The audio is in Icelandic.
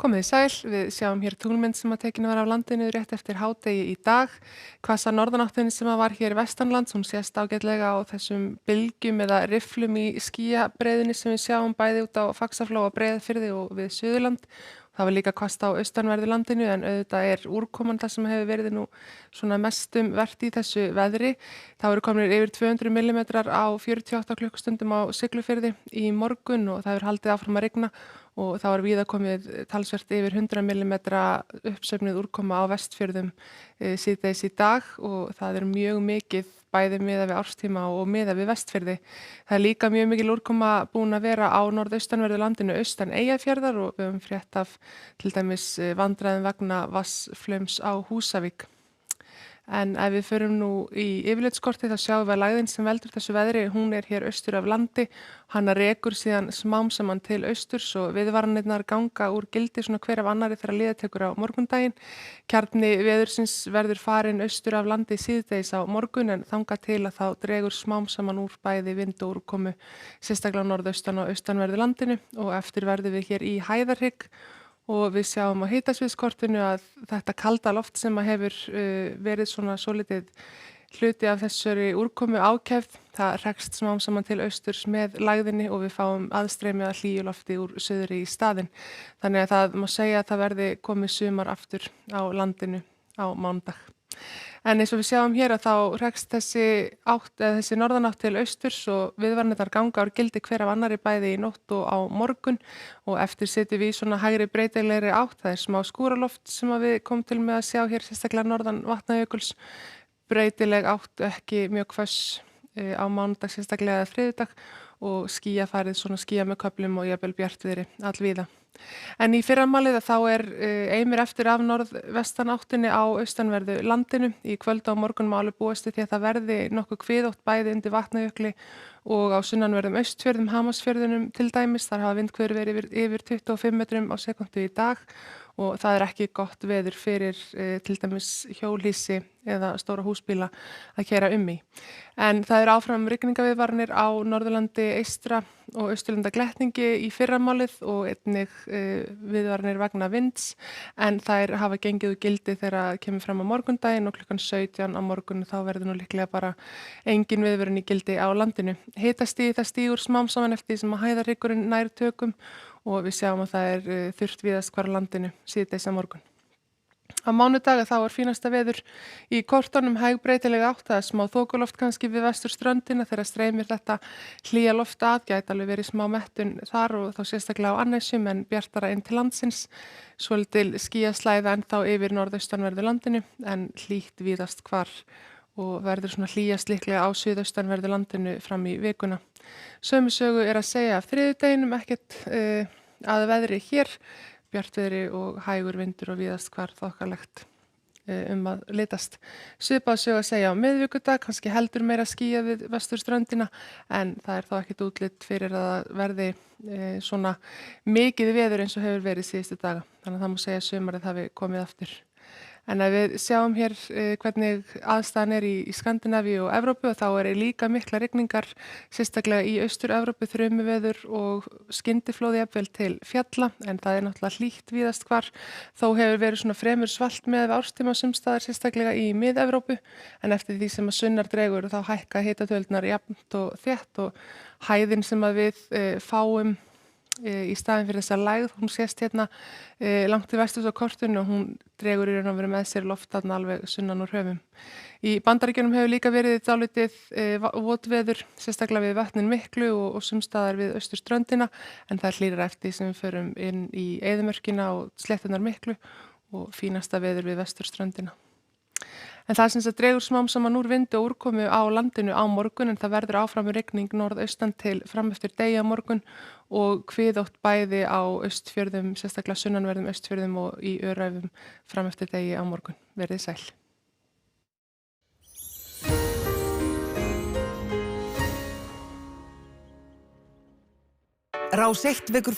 Komið þið sæl, við sjáum hér tunglmynd sem tekin var af landinu rétt eftir hádegi í dag. Hvassa norðanáttin sem var hér vestanlands, hún sést ágætlega á þessum bylgjum eða rifflum í skýjabreiðunni sem við sjáum bæði út á Faxaflóa, Breiðafirði og við Suðurland. Það var líka hvasst á austanverðu landinu en auðvitað úrkoman það sem hefur verið nú svona mestum vert í þessu veðri. Það eru komin yfir 200 millimetrar á 48 klukkustundum á Siglufirði í morgun og það hefur haldið áfram að rigna og þá víða komið talsvert yfir 100 millimetra uppsöfnuð úrkoma á Vestfjörðum síðdegis í dag og það mjög mikið bæði miðað við árstíma og miðað við Vestfirði. Það líka mjög mikil úrkoma búin að vera á norðaustanverðu landinu austan Eyjafjarðar og við höfum frétt af til dæmis vandræðum vegna vatnsflaums á Húsavík. En ef við förum nú í yfirlitskortið þá sjáum við að lægðin sem veldur þessu veðri, hún hér austur af landi. Hana rekur síðan smám saman til austurs og viðvaranirnar ganga úr gildi svona hver af annarri þegar liðið tekur á morgundaginn. Kjarni veðursins verður farin austur af landi síðdegis á morgun en þangað til að þá dregur smám saman úr bæði vind og úrkomu sérstaklega norðaustan og austanverðu landinu og eftir verðum við hér í hæðarhrygg. Og við sjáum á hitasviðskortinu að þetta kalda loft sem hefur verið svona svolítið hluti af þessari úrkomu ákefð, það rekst smám saman til austurs með lægðinni og við fáum aðstreymi að hlýju lofti úr suðri í staðinn. Þannig að það má segja að það verði komið sumar aftur á landinu á mánudag. En eins og við sjáum hér að þá rekst þessi norðanátt til austurs og viðvaranirnar ganga úr gildi hver af annarri bæði í nótt og á morgun og eftir sitjum við í svona hægri breytilegri átt. Það smá skúraloft sem við komum til með að sjá hér sérstaklega norðan Vatnajökuls. Breytileg átt ekki mjög hvöss á mánudag sérstaklega eða þriðjudag og skýjafarið svona skýja með köflum og jafnvel bjartviðri allvíða. En í fyrramálið þá eimir eftir af norðvestan áttinni á austanverðu landinu. Í kvöld á morgun má alveg búast við því að það verði nokkuð kviðótt bæði undir Vatnajökli og á sunnanverðum Austfjörðum, Hamarsfjörðunum til dæmis. Þar hafa vindhviður verið yfir 25 metrum á sekúndu í dag og það ekki gott veður fyrir til dæmis hjólhýsi eða stóra húsbíla að keyra í. En það áfram rigningaviðvaranir á Norðurlandi eystra og Austurlanda gletningi í fyrramálið og einnig viðvaranir vegna vinds en þær hafa gengið úr gildi þegar kemur fram á morgundaginn og klukkan 17 á morgun þá verður nú líklega bara engin viðvörun í gildi á landinu. Hitastigið það stígur smám saman eftir því sem að hæðarhryggurinn nær tökum og við sjáum að það þurrt víðast hvar á landinu síðdegis á morgun. Á mánudag þá fínasta veður í kortunum hæg breytilega átt, það smá þokuloft kannski við vesturströndina þegar streymir þetta hlýja loft að, gæti alveg verið smá mettun þar og þá sérstaklega á Annesjum en bjartara inn til landsins. Svolítil skýjaslæða ennþá yfir norðaustanverðu landinu en hlýtt víðast hvar og verður svona hlýjast líklega á suðaustanverðu landinu fram í vikuna. Sömu sögu að segja af þriðjudeginum, ekkert að veðri hér. Bjartviðri og hægur vindur og víðast hvar þokkalegt að litast. Svipað sögu að segja á miðvikudag, kannski heldur meira skýjað við vesturströndina en það þá ekkert útlit fyrir að það verði svona mikið veður eins og hefur verið síðustu daga. Þannig að það má segja að sumarið hafi komið aftur. En ef við sjáum hér hvernig aðstæðan í Skandinavíu og Evrópu og þá líka mikla rigningar sérstaklega í Austur-Evrópu, þrumuveður og skyndiflóð jafnvel til fjalla en það náttúrulega hlýtt víðast hvar. Þó hefur verið svona fremur svalt með árstíma sumstaðar sérstaklega í Mið-Evrópu en eftir því sem að sunnar dregur þá hækka hitatölurnar jafnt og þétt og hæðin sem að við fáum í staðinn fyrir þessa lægð, hún sést hérna langt til vesturs á kortinu og hún dregur í raun og veru með sér loft þarna alveg sunnan úr höfum. Í Bandaríkjunum hefur líka verið dálítið votveður, sérstaklega við Vötnin miklu og sumstaðar við austurströndina en það hlýrar eftir sem við förum inn í eyðimörkina og slétturnar miklu og fínasta veður við vesturströndina. En það sem dregur smám saman úr vindu og úrkomu á landinu á morgun en það verður áfram rigning norðaustan til fram eftir degi á morgun og kviðótt bæði á Austfjörðum, sérstaklega sunnanverðum Austfjörðum og í Öræfum fram eftir degi á morgun. Verið sæl. Rás 1 vekur